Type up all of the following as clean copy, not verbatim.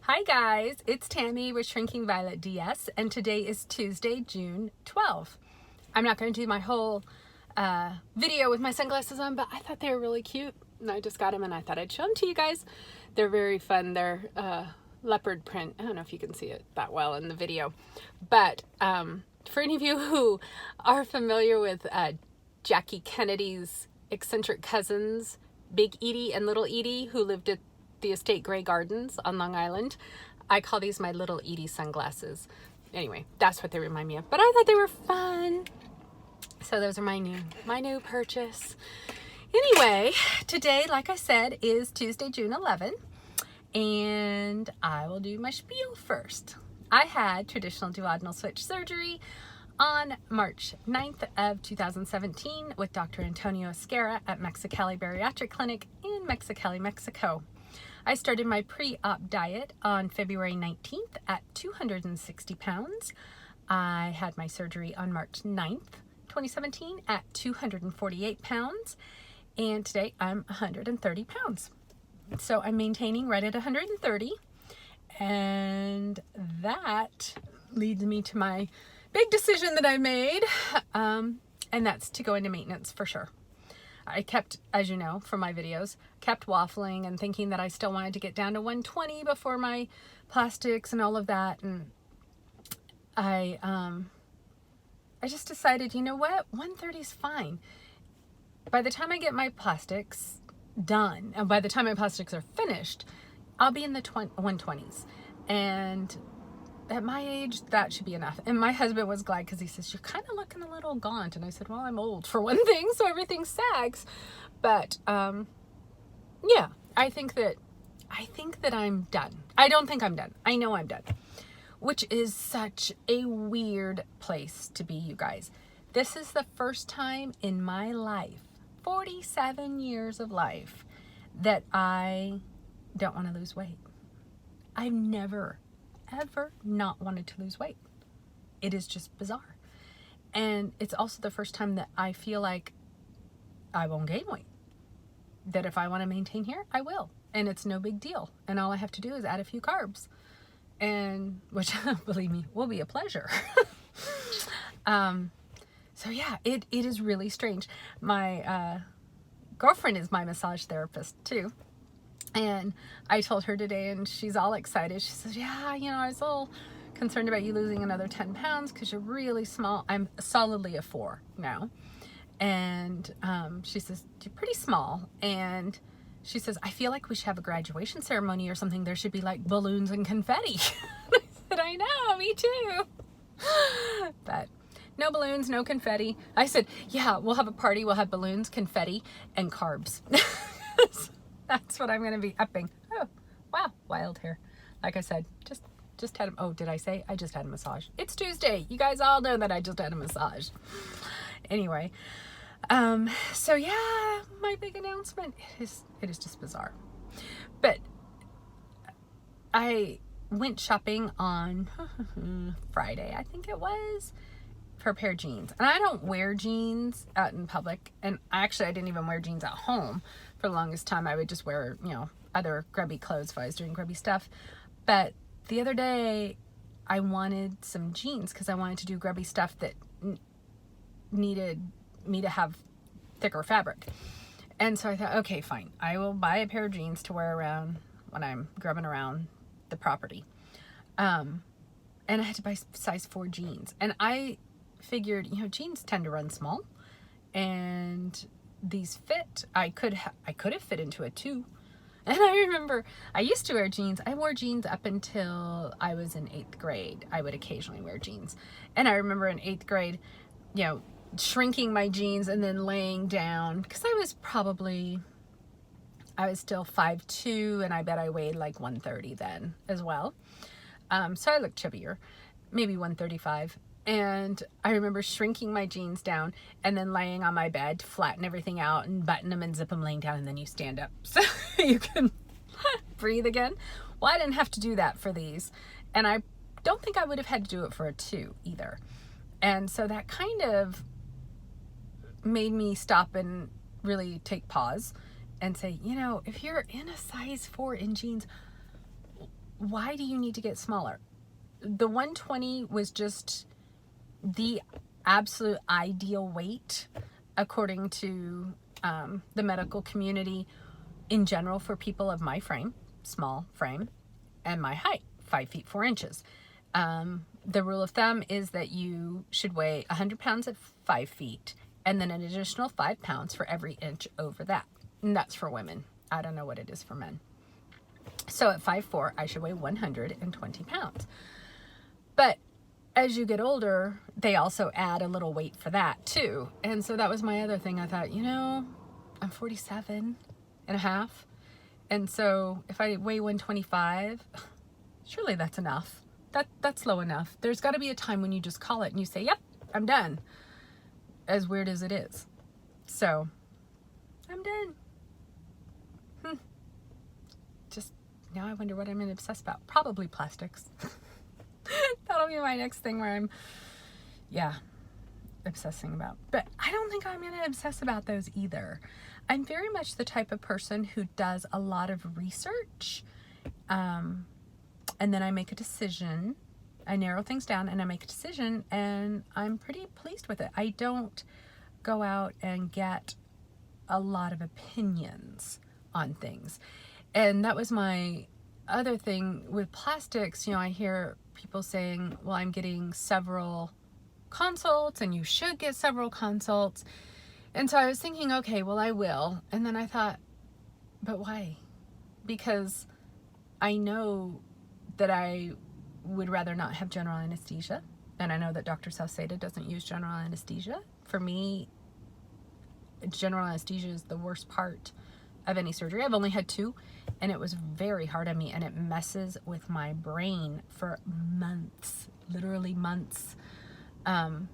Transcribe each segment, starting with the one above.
Hi guys, it's Tammy with Shrinking Violet DS, and today is Tuesday, June 12th. I'm not going to do my whole video with my sunglasses on, but I thought they were really cute, and I just got them, and I thought I'd show them to you guys. They're very fun. They're leopard print. I don't know if you can see it that well in the video, but for any of you who are familiar with Jackie Kennedy's eccentric cousins, Big Edie and Little Edie, who lived at the estate Grey Gardens on Long Island, I call these my Little Edie sunglasses. Anyway, that's what they remind me of, but I thought they were fun. So those are my new purchase. Anyway, today, like I said, is Tuesday, June 11th, and I will do my spiel first. I had traditional duodenal switch surgery on March 9th of 2017 with Dr. Antonio Esquera at Mexicali Bariatric Clinic in Mexicali, Mexico. I started my pre-op diet on February 19th at 260 pounds. I had my surgery on March 9th, 2017 at 248 pounds. And today I'm 130 pounds. So I'm maintaining right at 130. And that leads me to my big decision that I made. And that's to go into maintenance for sure. I kept, as you know from my videos, kept waffling and thinking that I still wanted to get down to 120 before my plastics and all of that. And I just decided, you know what, 130 is fine. By the time I get my plastics done, and by the time my plastics are finished, I'll be in the 120s. And at my age, that should be enough. And my husband was glad because he says, you're kind of looking a little gaunt. And I said, well, I'm old for one thing, so everything sags. But yeah, I think that I'm done. I don't think I'm done. I know I'm done, which is such a weird place to be, you guys. This is the first time in my life, 47 years of life, that I don't want to lose weight. I've never ever not wanted to lose weight. It is just bizarre. And it's also the first time that I feel like I won't gain weight. That if I want to maintain here, I will. And it's no big deal. And all I have to do is add a few carbs. And, which, believe me, will be a pleasure. So yeah, it is really strange. My girlfriend is my massage therapist too. And I told her today, and she's all excited. She says, yeah, you know, I was a little concerned about you losing another 10 pounds because you're really small. I'm solidly a 4 now. And she says, you're pretty small. And she says, I feel like we should have a graduation ceremony or something. There should be like balloons and confetti. I said, I know, me too. But no balloons, no confetti. I said, yeah, we'll have a party. We'll have balloons, confetti, and carbs. That's what I'm going to be upping. Oh, wow. Wild hair. Like I said, just had a, oh, did I say? I just had a massage. It's Tuesday. You guys all know that I just had a massage. Anyway, so yeah, my big announcement, it is just bizarre. But I went shopping on Friday, I think it was, for a pair of jeans. And I don't wear jeans out in public. And I didn't even wear jeans at home. For the longest time, I would just wear, you know, other grubby clothes if I was doing grubby stuff. But the other day, I wanted some jeans because I wanted to do grubby stuff that needed me to have thicker fabric. And so I thought, okay, fine. I will buy a pair of jeans to wear around when I'm grubbing around the property. And I had to buy size 4 jeans. And I figured, you know, jeans tend to run small. And these fit, I could have fit into a 2. And I remember I used to wear jeans. I wore jeans up until I was in 8th grade. I would occasionally wear jeans. And I remember in 8th grade, you know, shrinking my jeans and then laying down, because I was still 5'2", and I bet I weighed like 130 then as well. So I looked chubbier, maybe 135. And I remember shrinking my jeans down and then laying on my bed to flatten everything out and button them and zip them laying down, and then you stand up so you can breathe again. Well, I didn't have to do that for these. And I don't think I would have had to do it for a 2 either. And so that kind of made me stop and really take pause and say, you know, if you're in a size 4 in jeans, why do you need to get smaller? The 120 was just the absolute ideal weight according to the medical community in general for people of my frame, small frame, and my height, 5 feet 4 inches. The rule of thumb is that you should weigh 100 pounds at 5 feet and then an additional 5 pounds for every inch over that. And that's for women. I don't know what it is for men. So at 5'4", I should weigh 120 pounds. But as you get older, they also add a little weight for that too. And so that was my other thing. I thought, you know, I'm 47 and a half. And so if I weigh 125, surely that's enough. That's low enough. There's got to be a time when you just call it and you say, yep, I'm done. As weird as it is. So I'm done. Just now I wonder what I'm going to obsess about. Probably plastics. That'll be my next thing where I'm, obsessing about. But I don't think I'm going to obsess about those either. I'm very much the type of person who does a lot of research, and then I make a decision. I narrow things down and I make a decision, and I'm pretty pleased with it. I don't go out and get a lot of opinions on things. And that was my other thing with plastics. You know, I hear people saying, well, I'm getting several consults and you should get several consults. And so I was thinking, okay, well, I will. And then I thought, but why? Because I know that I would rather not have general anesthesia. And I know that Dr. Sauceda doesn't use general anesthesia. For me, general anesthesia is the worst part of any surgery. I've only had 2, and it was very hard on me, and it messes with my brain for months, literally months. I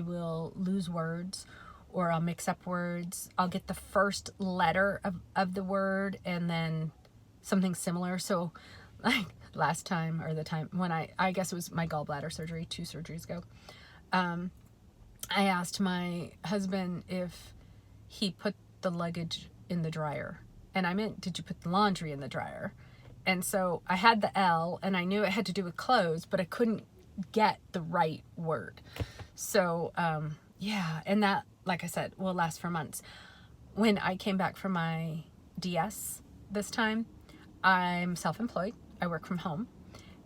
will lose words, or I'll mix up words. I'll get the first letter of the word and then something similar. So like last time, or the time when I guess it was my gallbladder surgery 2 surgeries ago, I asked my husband if he put the luggage in the dryer, and I meant, did you put the laundry in the dryer? And so I had the L, and I knew it had to do with clothes, but I couldn't get the right word. So and that, like I said, will last for months. When I came back from my DS this time, I'm self-employed. I work from home,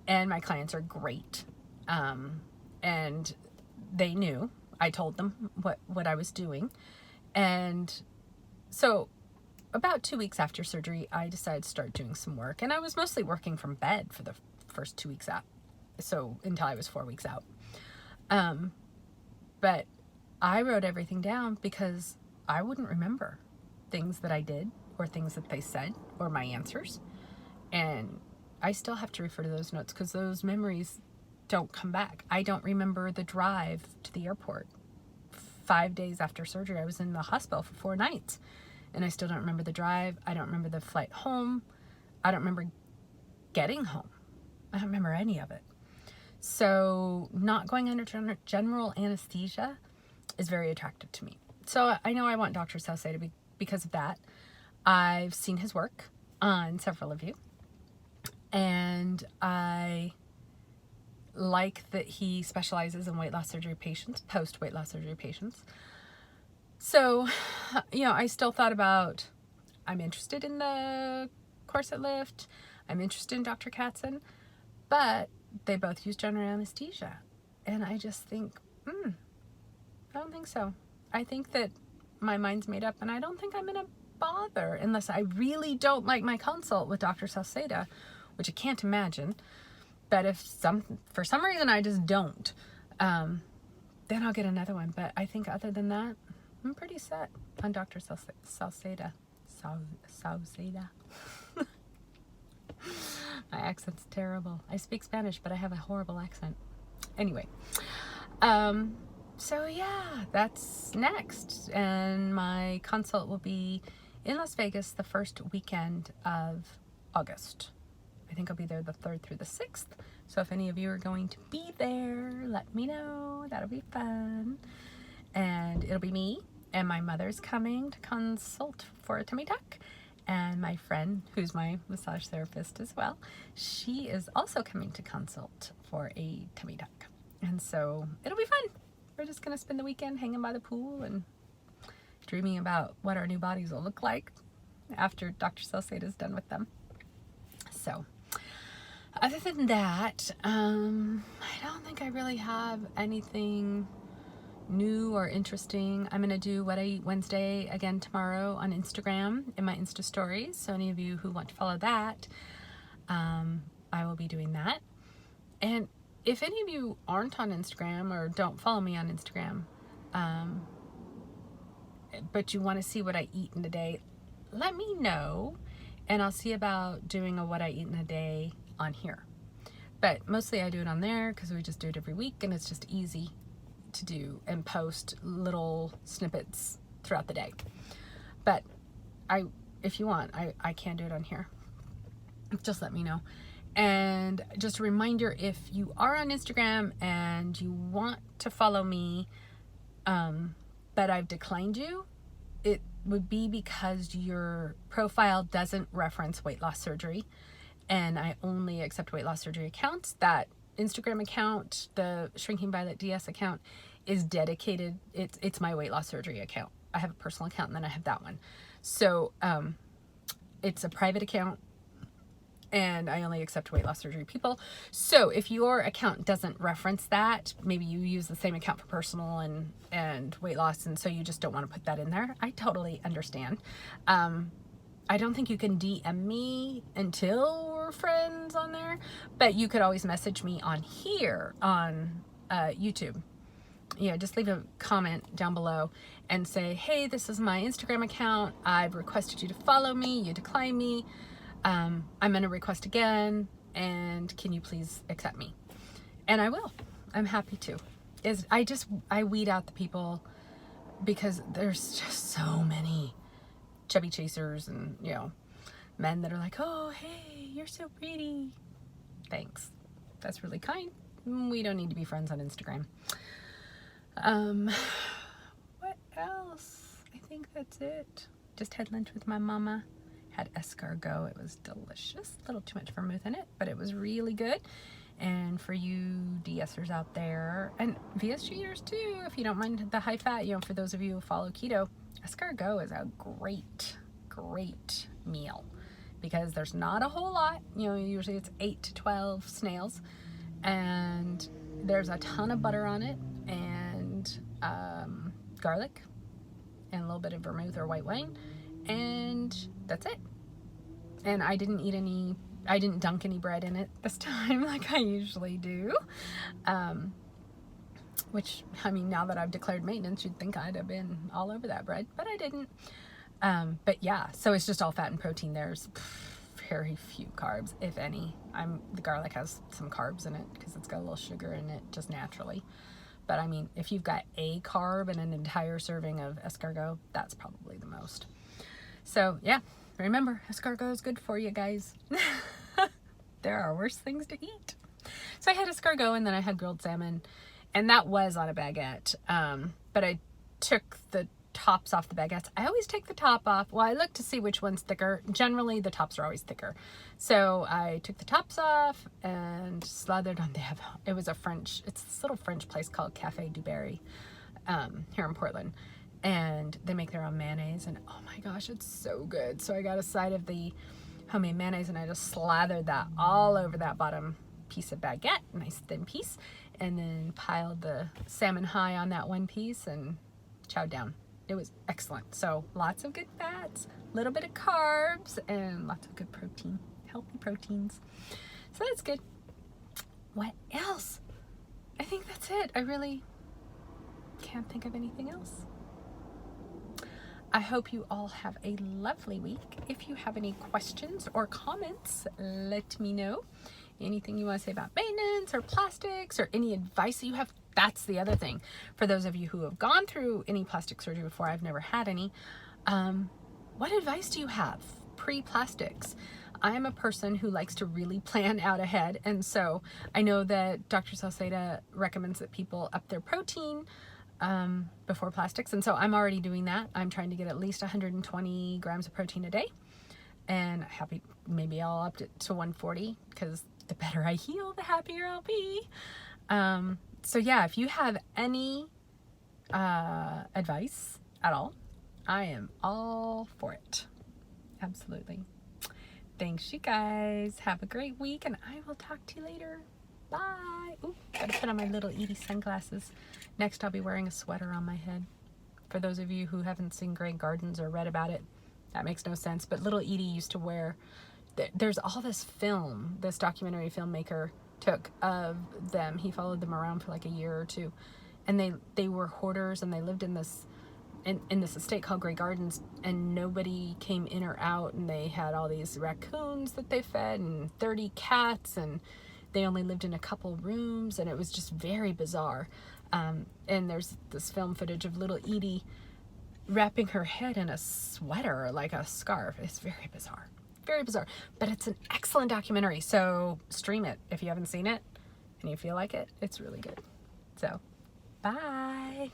and my clients are great. And they knew. I told them what I was doing. And so about 2 weeks after surgery, I decided to start doing some work. And I was mostly working from bed for the first 2 weeks out. So until I was 4 weeks out. But I wrote everything down because I wouldn't remember things that I did or things that they said or my answers. And I still have to refer to those notes because those memories don't come back. I don't remember the drive to the airport. 5 days after surgery, I was in the hospital for 4 nights, and I still don't remember the drive. I don't remember the flight home. I don't remember getting home. I don't remember any of it. So not going under general anesthesia is very attractive to me. So I know I want Dr. Sauceda because of that. I've seen his work on several of you, and I like that he specializes in weight loss surgery patients, post-weight loss surgery patients. So, I still thought about, I'm interested in the corset lift, I'm interested in Dr. Katzen, but they both use general anesthesia. And I just think, I don't think so. I think that my mind's made up, and I don't think I'm going to bother unless I really don't like my consult with Dr. Sauceda, which I can't imagine. But if for some reason I just don't, then I'll get another one. But I think other than that, I'm pretty set on Dr. Sauceda. Sauceda. My accent's terrible. I speak Spanish, but I have a horrible accent. Anyway, so yeah, that's next. And my consult will be in Las Vegas the first weekend of August. I think I'll be there the 3rd through the 6th. So if any of you are going to be there, let me know. That'll be fun. And it'll be me, and my mother's coming to consult for a tummy tuck. And my friend, who's my massage therapist as well, she is also coming to consult for a tummy tuck. And so it'll be fun. We're just going to spend the weekend hanging by the pool and dreaming about what our new bodies will look like after Dr. Salcedo is done with them. So other than that, I don't think I really have anything new or interesting. I'm going to do What I Eat Wednesday again tomorrow on Instagram in my Insta stories. So any of you who want to follow that, I will be doing that. And if any of you aren't on Instagram or don't follow me on Instagram, but you want to see what I eat in a day, let me know and I'll see about doing a What I Eat in a Day on here. But mostly I do it on there because we just do it every week and it's just easy to do and post little snippets throughout the day. But if you want, I can do it on here. Just let me know. And just a reminder, if you are on Instagram and you want to follow me, but I've declined you, it would be because your profile doesn't reference weight loss surgery, and I only accept weight loss surgery accounts. That Instagram account, the Shrinking Violet DS account, is dedicated. It's my weight loss surgery account. I have a personal account and then I have that one. So it's a private account and I only accept weight loss surgery people. So if your account doesn't reference that, maybe you use the same account for personal and weight loss, and so you just don't want to put that in there, I totally understand. I don't think you can DM me until we're friends on there, but you could always message me on here on YouTube. Yeah, just leave a comment down below and say, hey, this is my Instagram account. I've requested you to follow me. You decline me. I'm going to request again, and can you please accept me? And I will. I'm happy to. I weed out the people because there's just so many chubby chasers and, men that are like, oh, hey, you're so pretty. Thanks. That's really kind. We don't need to be friends on Instagram. What else? I think that's it. Just had lunch with my mama. Had escargot. It was delicious. A little too much vermouth in it, but it was really good. And for you DSers out there, and VSGers too, if you don't mind the high fat, for those of you who follow keto, escargot is a great meal because there's not a whole lot. Usually it's 8 to 12 snails, and there's a ton of butter on it, and garlic, and a little bit of vermouth or white wine, and that's it. And I didn't dunk any bread in it this time like I usually do. Which, now that I've declared maintenance, you'd think I'd have been all over that bread, but I didn't. But yeah, so it's just all fat and protein. There's very few carbs, if any. The garlic has some carbs in it because it's got a little sugar in it just naturally. But if you've got a carb and an entire serving of escargot, that's probably the most. So yeah, remember, escargot is good for you guys. There are worse things to eat. So I had escargot and then I had grilled salmon, and that was on a baguette. But I took the tops off the baguettes. I always take the top off. Well, I look to see which one's thicker. Generally, the tops are always thicker. So I took the tops off and slathered on. It's this little French place called Cafe du Barry here in Portland. And they make their own mayonnaise, and oh my gosh, it's so good. So I got a side of the homemade mayonnaise, and I just slathered that all over that bottom piece of baguette, nice thin piece, and then piled the salmon high on that one piece and chowed down. It was excellent. So lots of good fats, a little bit of carbs, and lots of good protein, healthy proteins. So that's good. What else? I think that's it. I really can't think of anything else. I hope you all have a lovely week. If you have any questions or comments, let me know. Anything you want to say about maintenance or plastics or any advice that you have, that's the other thing. For those of you who have gone through any plastic surgery before, I've never had any, what advice do you have pre-plastics? I'm a person who likes to really plan out ahead, and so I know that Dr. Salcedo recommends that people up their protein before plastics, and so I'm already doing that. I'm trying to get at least 120 grams of protein a day. and happy, maybe I'll up it to 140 because the better I heal, the happier I'll be. So yeah, if you have any advice at all, I am all for it. Absolutely. Thanks, you guys. Have a great week, and I will talk to you later. Bye. Ooh, gotta put on my Little Edie sunglasses. Next, I'll be wearing a sweater on my head. For those of you who haven't seen Grey Gardens or read about it, that makes no sense. But Little Edie used to wear, there's all this film, this documentary filmmaker took of them. He followed them around for like a year or two. And they were hoarders, and they lived in this estate called Grey Gardens, and nobody came in or out, and they had all these raccoons that they fed and 30 cats, and they only lived in a couple rooms, and it was just very bizarre. And there's this film footage of Little Edie wrapping her head in a sweater, like a scarf. It's very bizarre. Very bizarre. But it's an excellent documentary, so stream it if you haven't seen it and you feel like it. It's really good. So, bye.